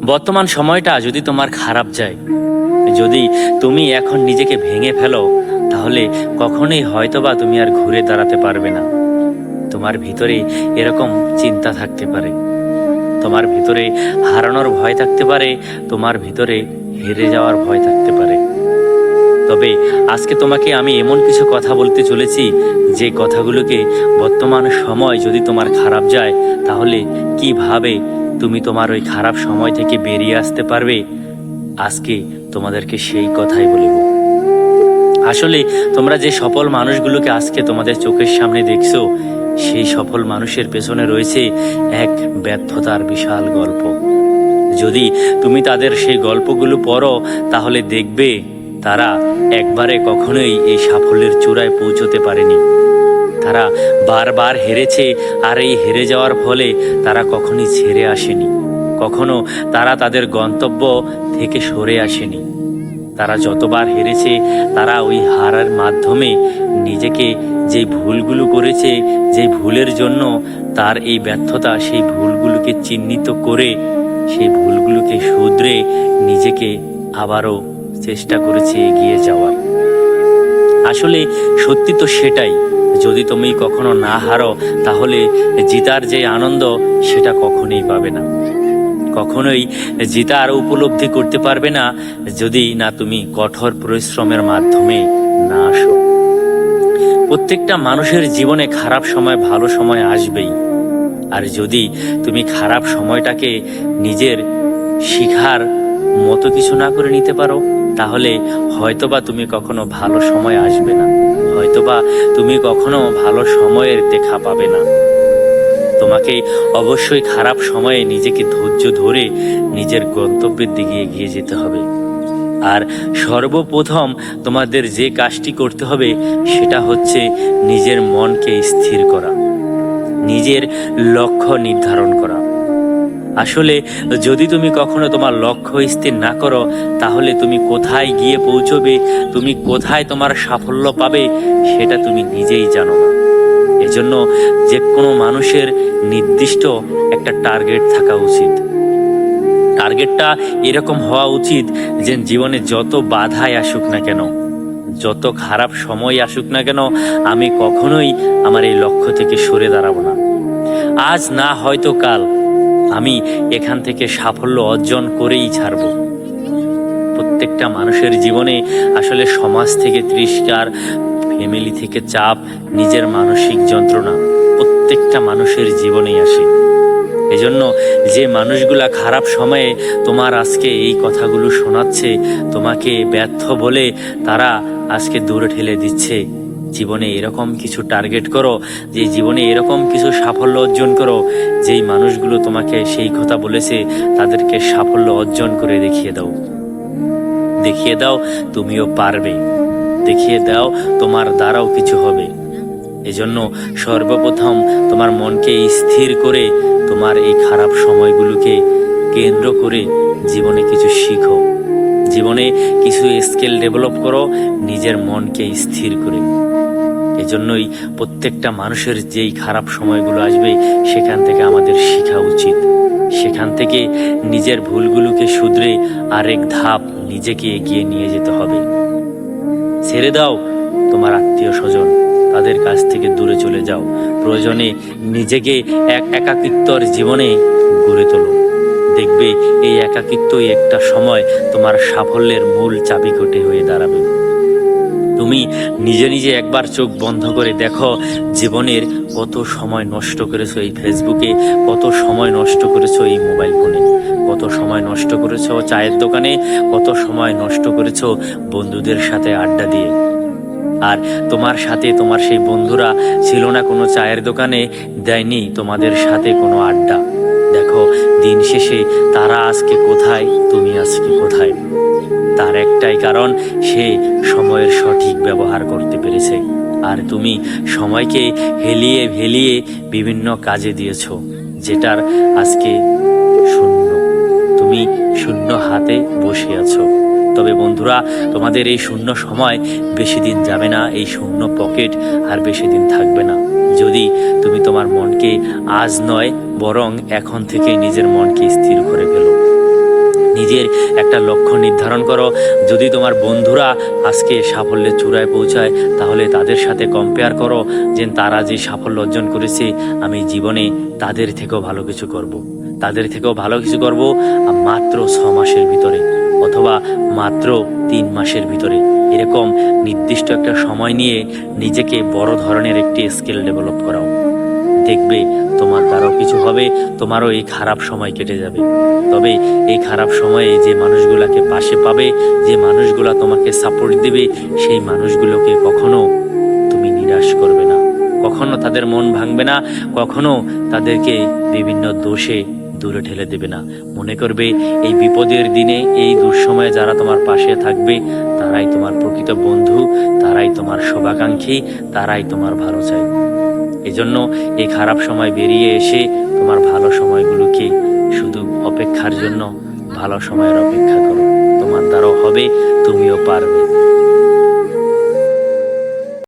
বর্তমান সময়টা যদি তোমার খারাপ যায়, যদি তুমি এখন নিজেকে ভেঙে ফেলো, তাহলে কখনোই হয়তোবা তুমি আর ঘুরে দাঁড়াতে পারবে না। তোমার ভিতরে এরকম চিন্তা থাকতে পারে, তোমার ভিতরে হারানোর ভয় থাকতে পারে, তোমার ভিতরে হেরে যাওয়ার ভয় থাকতে পারে। তবে আজকে তোমাকে আমি এমন কিছু কথা বলতে চলেছি, যে কথাগুলোকে বর্তমান সময় যদি তোমার খারাপ যায়, তাহলে কিভাবে তুমি তোমার ওই খারাপ সময় থেকে বেরিয়ে আসতে পারবে। আজকে তোমাদেরকে সেই কথাই বলব। আসলে তোমরা যে সফল মানুষগুলোকে আজকে তোমাদের চোখের সামনে দেখছো, সেই সফল মানুষের পেছনে রয়েছে এক ব্যর্থতার বিশাল গল্প। যদি তুমি তাদের সেই গল্পগুলো পড়ো, তাহলে দেখবে তারা একবারে কখনোই এই সাফল্যের চূড়ায় পৌঁছতে পারেনি। তারা বারবার হেরেছে, আর এই হেরে যাওয়ার ফলে তারা কখনোই ছেড়ে আসেনি, কখনো তারা তাদের গন্তব্য থেকে সরে আসেনি। তারা যতবার হেরেছে, তারা ওই হারার মাধ্যমে নিজেকে যে ভুলগুলো করেছে, যে ভুলের জন্য তার এই ব্যর্থতা, সেই ভুলগুলোকে চিহ্নিত করে সেই ভুলগুলোকে শুধরে নিজেকে আবারও চেষ্টা করেছে এগিয়ে যাওয়ার। আসলে সত্যি তো সেটাই, যদি তুমি কখনো না হারো, তাহলে জিতার যে আনন্দ সেটা কখনোই পাবে না, কখনোই জিতার উপলব্ধি করতে পারবে না, যদি না তুমি কঠোর পরিশ্রমের মাধ্যমে না আসো। প্রত্যেকটা মানুষের জীবনে খারাপ সময় ভালো সময় আসবেই, আর যদি তুমি খারাপ সময়টাকে নিজের শিখার মতো কিছু না করে নিতে পারো, তাহলে হয়তোবা তুমি কখনো ভালো সময় আসবে না, হয়তোবা তুমি কখনো ভালো সময়ের দেখা পাবে না। তোমাকে অবশ্যই খারাপ সময়ে নিজেকে ধৈর্য ধরে নিজের গন্তব্যের দিকে এগিয়ে যেতে হবে। আর সর্বপ্রথম তোমাদের যে কাজটি করতে হবে, সেটা হচ্ছে নিজের মনকে স্থির করা, নিজের লক্ষ্য নির্ধারণ করা। আসলে যদি তুমি কখনো তোমার লক্ষ্য স্থির না করো, তাহলে তুমি কোথায় গিয়ে পৌঁছবে, তুমি কোথায় তোমার সাফল্য পাবে, সেটা তুমি নিজেই জানো না। এজন্য যে কোনো মানুষের নির্দিষ্ট একটা টার্গেট থাকা উচিত। টার্গেটটা এরকম হওয়া উচিত যে জীবনে যত বাধাই আসুক না কেন, যত খারাপ সময় আসুক না কেন, আমি কখনোই আমার এই লক্ষ্য থেকে সরে দাঁড়াবো না। আজ না হয়তো কাল আমি এখান থেকে সাফল্য অর্জন করেই ছাড়ব। প্রত্যেকটা মানুষের জীবনে আসলে সমাজ থেকে তিরস্কার, ফ্যামিলি থেকে চাপ, নিজের মানসিক যন্ত্রণা প্রত্যেকটা মানুষের জীবনেই আসে। এজন্য যে মানুষগুলা খারাপ সময়ে তোমার আজকে এই কথাগুলো শোনাচ্ছে, তোমাকে ব্যর্থ বলে তারা আজকে দূরে ঠেলে দিচ্ছে, জীবনে এরকম কিছু টার্গেট করো, যে জীবনে এরকম কিছু সাফল্য অর্জন করো। যেই মানুষগুলো তোমাকে সেই কথা বলেছে, তাদেরকে সাফল্য অর্জন করে দেখিয়ে দাও, দেখিয়ে দাও তুমিও পারবে, দেখিয়ে দাও তোমার দ্বারাও কিছু হবে। এজন্য সর্বপ্রথম তোমার মনকে স্থির করে তোমার এই খারাপ সময়গুলোকে কেন্দ্র করে জীবনে কিছু শিখো, জীবনে কিছু স্কিল ডেভেলপ করো, নিজের মনকে স্থির করে। এজন্যই প্রত্যেকটা মানুষের যেই খারাপ সময়গুলো আসবে, সেখান থেকে আমাদের শেখা উচিত, সেখান থেকে নিজের ভুলগুলোকে শুধরে আরেক ধাপ নিজেকে এগিয়ে নিয়ে যেতে হবে। ছেড়ে দাও তোমার আত্মীয় স্বজন, তাদের কাছ থেকে দূরে চলে যাও, প্রয়োজনে নিজেকে এক একাকিত্বর জীবনে গড়ে তোলো। দেখবে এই একাকিত্বই একটা সময় তোমার সাফল্যের মূল চাবিকাঠি হয়ে দাঁড়াবে। তুমি নিজে নিজে একবার চোখ বন্ধ করে দেখো, জীবনের কত সময় নষ্ট করেছো এই ফেসবুকে, কত সময় নষ্ট করেছো এই মোবাইল ফোনে, কত সময় নষ্ট করেছো চায়ের দোকানে, কত সময় নষ্ট করেছো বন্ধুদের সাথে আড্ডা দিয়ে। আর তোমার সাথে তোমার সেই বন্ধুরা ছিল না কোনো চায়ের দোকানে, দেয়নি তোমাদের সাথে কোনো আড্ডা। দেখো দিন শেষে তারা আজকে কোথায়, তুমি আজকে কোথায়? তার একটাই কারণ, সে সময়ের সঠিক ব্যবহার করতে পেরেছে, আর তুমি সময়কে হেলিয়ে ভেলিয়ে বিভিন্ন কাজে দিয়েছো, যেটার আজকে শূন্য, তুমি শূন্য হাতে বসে আছো। তবে বন্ধুরা, তোমাদের এই শূন্য সময় বেশি দিন যাবে না, এই শূন্য পকেট আর বেশি দিন থাকবে না। যদি তুমি তোমার মনকে আজ নয় বরং এখন থেকে নিজের মনকে স্থির করে ফেলো। নিজের একটা লক্ষ্য নির্ধারণ করো। যদি তোমার বন্ধুরা আজকে সাফল্যের চূড়ায় পৌঁছায়, তাহলে তাদের সাথে কম্পেয়ার করো যে তারা যে সাফল্য অর্জন করেছে, আমি জীবনে তাদের থেকেও ভালো কিছু করব। তাদের থেকেও ভালো কিছু করব মাত্র 6 মাসের ভিতরে, অথবা মাত্র 3 মাসের ভিতরে। এরকম নির্দিষ্ট একটা সময় নিয়ে নিজেকে বড় ধরনের একটি স্কিল ডেভেলপ করাও। দেখবে তোমার দ্বারাও কিছু হবে, তোমারও এই খারাপ সময় কেটে যাবে। তবে এই খারাপ সময়ে যে মানুষগুলোকে পাশে পাবে, যে মানুষগুলা তোমাকে সাপোর্ট দেবে, সেই মানুষগুলোকে কখনো তুমি নিরাশ করবে না, কখনো তাদের মন ভাঙবে না, কখনো তাদেরকে বিভিন্ন দোষে দূরে ঠেলে দেবে না। মনে করবে এই বিপদের দিনে, এই দুঃসময়ে যারা তোমার পাশে থাকবে, তারাই তোমার প্রকৃত বন্ধু, তারাই তোমার শুভাকাঙ্ক্ষী, তারাই তোমার ভালো চায়। এজন্য এই খারাপ সময় বেরিয়ে এসে তোমার ভালো সময়গুলোকে শুধু অপেক্ষার জন্য ভালো সময়ের অপেক্ষা করো। তোমার দ্বারাও হবে, তুমিও পারবে।